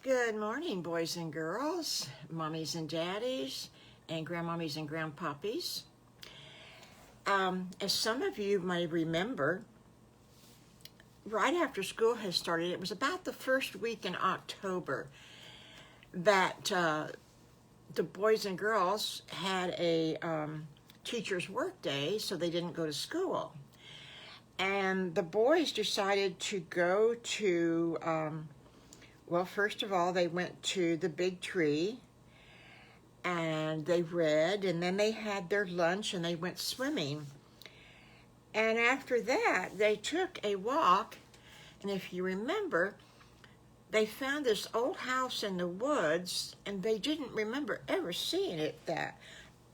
Good morning, boys and girls, mommies and daddies, and grandmommies and grandpuppies. As some of you may remember, right after school has started, it was about the first week in October that the boys and girls had a teacher's work day, so they didn't go to school. And the boys decided to go to, well, first of all, they went to the big tree and they read, and then they had their lunch and they went swimming. And after that, they took a walk, and if you remember, they found this old house in the woods, and they didn't remember ever seeing it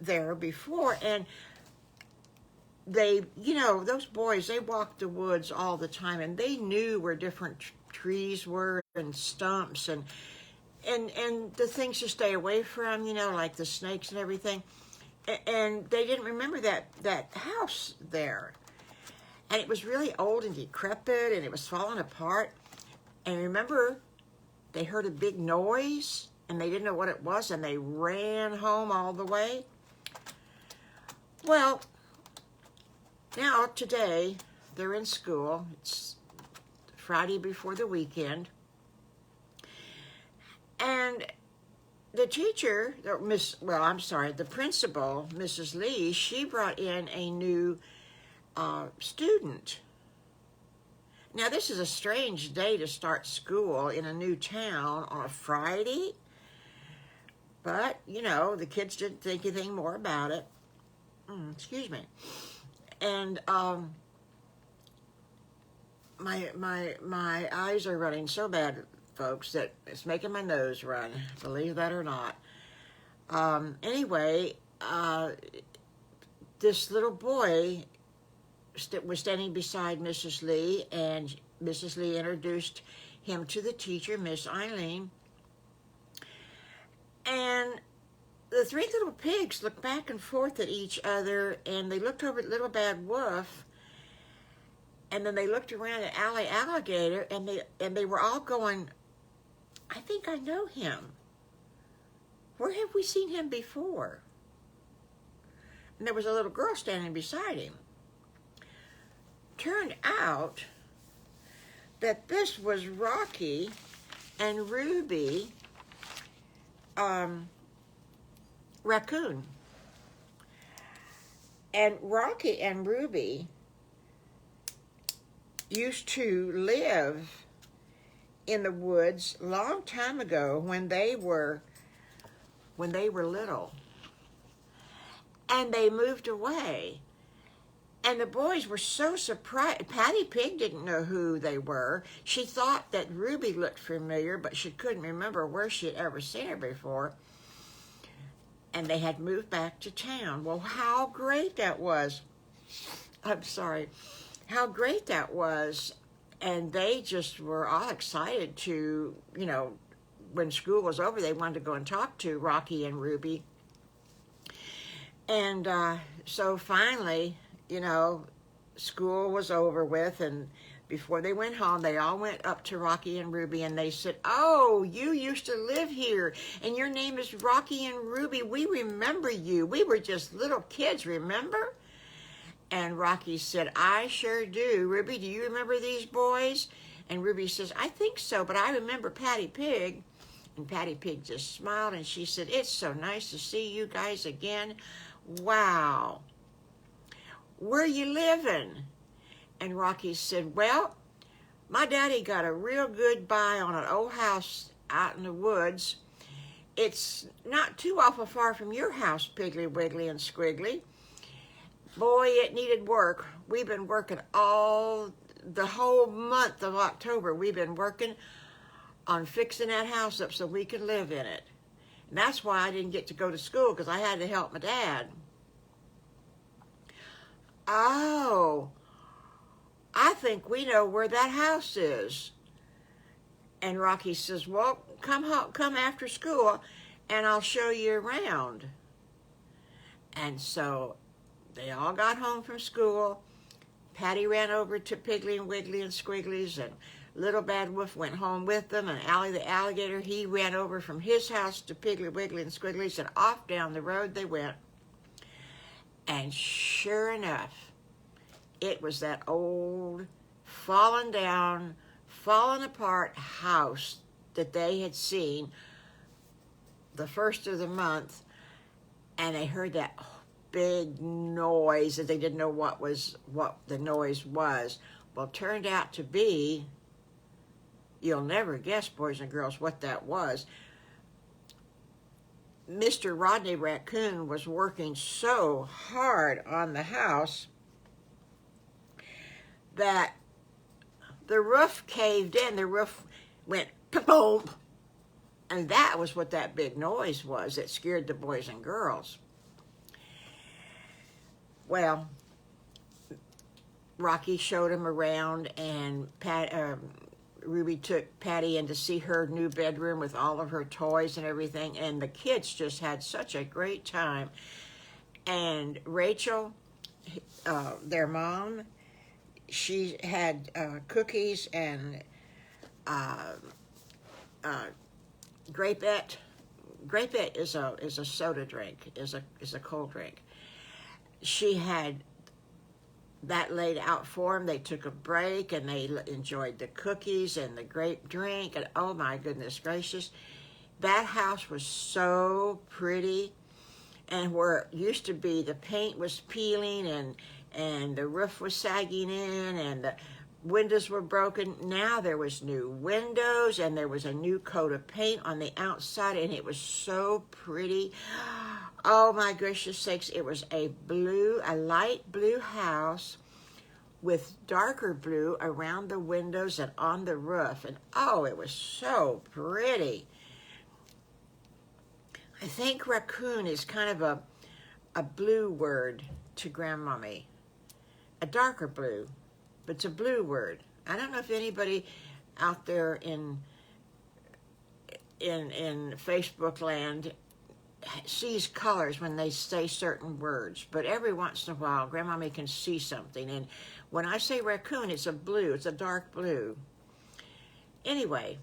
there before. And they, those boys, they walked the woods all the time, and they knew where different trees were and stumps and the things to stay away from, like the snakes and everything. And they didn't remember that house there. And it was really old and decrepit, and it was falling apart. And remember, they heard a big noise, and they didn't know what it was, and they ran home all the way. Well, now today, they're in school. It's Friday before the weekend. And the teacher, the principal, Mrs. Lee, she brought in a new student. Now, this is a strange day to start school in a new town on a Friday, but, the kids didn't think anything more about it. Excuse me. And my eyes are running so bad, folks, that it's making my nose run, believe that or not. Anyway, this little boy was standing beside Mrs. Lee, and Mrs. Lee introduced him to the teacher, Miss Eileen. And the three little pigs looked back and forth at each other, and they looked over at Little Bad Wolf, and then they looked around at Allie Alligator, and they were all going, I think I know him. Where have we seen him before? And there was a little girl standing beside him. Turned out that this was Rocky and Ruby Raccoon. And Rocky and Ruby used to live in the woods a long time ago when they were little. And they moved away. And the boys were so surprised. Patty Pig didn't know who they were. She thought that Ruby looked familiar, but she couldn't remember where she had ever seen her before. And they had moved back to town. Well, how great that was. How great that was. And they just were all excited to, when school was over, they wanted to go and talk to Rocky and Ruby. And so finally, school was over with, and before they went home, they all went up to Rocky and Ruby, and they said, oh, you used to live here, and your name is Rocky and Ruby. We remember you. We were just little kids, remember? And Rocky said, I sure do. Ruby, do you remember these boys? And Ruby says, I think so, but I remember Patty Pig. And Patty Pig just smiled, and she said, it's so nice to see you guys again. Wow. Where you living? And Rocky said, well, my daddy got a real good buy on an old house out in the woods. It's not too awful far from your house, Piggly, Wiggly, and Squiggly. Boy, it needed work. We've been working the whole month of October. We've been working on fixing that house up so we could live in it. And that's why I didn't get to go to school, because I had to help my dad. Oh, I think we know where that house is. And Rocky says, well, come after school, and I'll show you around. And so they all got home from school. Patty ran over to Piggly and Wiggly and Squiggly's, and Little Bad Wolf went home with them, and Allie the alligator, he ran over from his house to Piggly Wiggly and Squiggly's, and off down the road they went. And sure enough, it was that old, fallen down, fallen apart house that they had seen the first of the month, and they heard that big noise that they didn't know what the noise was. Well, it turned out to be, you'll never guess, boys and girls, what that was. Mr. Rodney Raccoon was working so hard on the house that the roof caved in. The roof went boom, and that was what that big noise was that scared the boys and girls. Well, Rocky showed him around, and Ruby took Patty in to see her new bedroom with all of her toys and everything, and the kids just had such a great time. And Rachel, their mom, she had cookies and Grape-It. Grape-It is a soda drink, is a cold drink. She had that laid out for them. They took a break and they enjoyed the cookies and the grape drink, and oh my goodness gracious, that house was so pretty. And where it used to be, the paint was peeling and the roof was sagging in and the windows were broken. Now there was new windows and there was a new coat of paint on the outside, and it was so pretty. Oh my gracious sakes, it was a light blue house with darker blue around the windows and on the roof. And oh, it was so pretty. I think raccoon is kind of a blue word to GrandMommy. A darker blue, but it's a blue word. I don't know if anybody out there in Facebook land sees colors when they say certain words, but every once in a while GrandMommy can see something, and when I say raccoon, it's a blue, it's a dark blue. Anyway,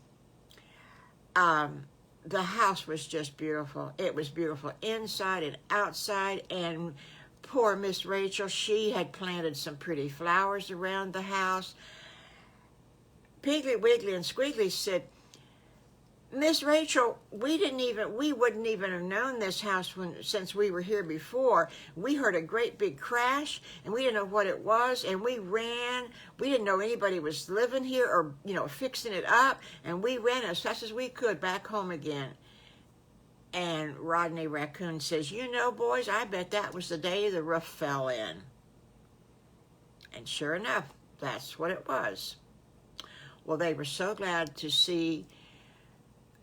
the house was just beautiful. It was beautiful inside and outside, and poor Miss Rachel, she had planted some pretty flowers around the house. Piggly Wiggly and Squiggly said, Miss Rachel, we wouldn't even have known this house since we were here before. We heard a great big crash, and we didn't know what it was, and we ran. We didn't know anybody was living here or, fixing it up, and we ran as fast as we could back home again. And Rodney Raccoon says, boys, I bet that was the day the roof fell in. And sure enough, that's what it was. Well, they were so glad to see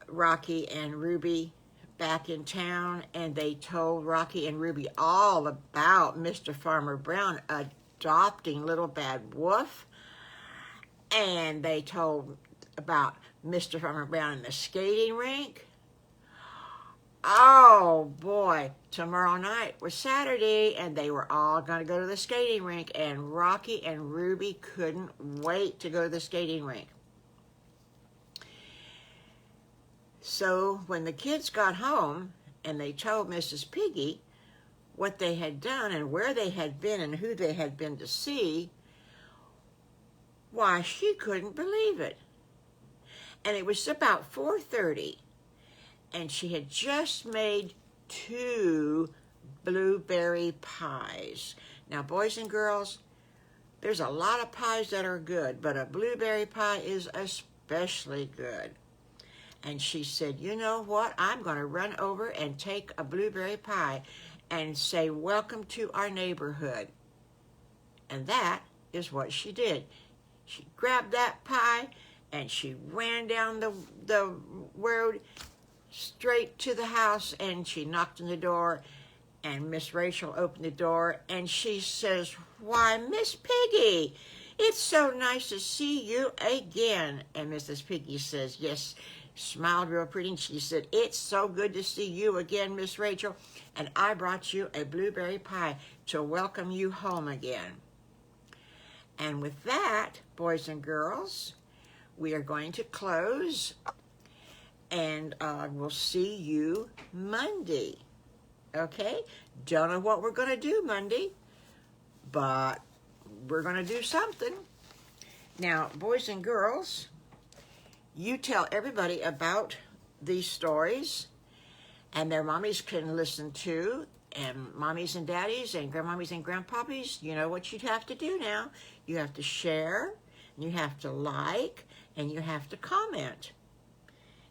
Rocky and Ruby back in town, and they told Rocky and Ruby all about Mr. Farmer Brown adopting Little Bad Wolf, and they told about Mr. Farmer Brown in the skating rink. Oh boy, tomorrow night was Saturday, and they were all going to go to the skating rink, and Rocky and Ruby couldn't wait to go to the skating rink. So when the kids got home and they told Mrs. Piggy what they had done and where they had been and who they had been to see, why, she couldn't believe it. And it was about 4:30, and she had just made 2 blueberry pies. Now, boys and girls, there's a lot of pies that are good, but a blueberry pie is especially good. And she said, you know what? I'm going to run over and take a blueberry pie and say, welcome to our neighborhood. And that is what she did. She grabbed that pie and she ran down the road straight to the house, and she knocked on the door, and Miss Rachel opened the door, and she says, why, Miss Piggy, it's so nice to see you again. And Mrs. Piggy says, yes, smiled real pretty, and she said, it's so good to see you again, Miss Rachel, and I brought you a blueberry pie to welcome you home again. And with that, boys and girls, we are going to close, and we'll see you Monday. Okay? Don't know what we're going to do Monday, but we're going to do something. Now, boys and girls, you tell everybody about these stories, and their mommies can listen too, and mommies and daddies and grandmommies and grandpappies. You know what you have to do now. You have to share, and you have to like, and you have to comment.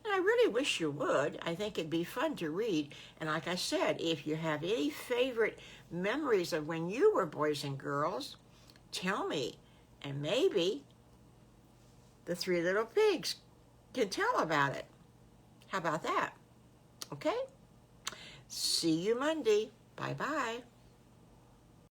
And I really wish you would. I think it'd be fun to read. And like I said, if you have any favorite memories of when you were boys and girls, tell me. And maybe the Three Little Pigs can tell about it. How about that? Okay? See you Monday. Bye-bye.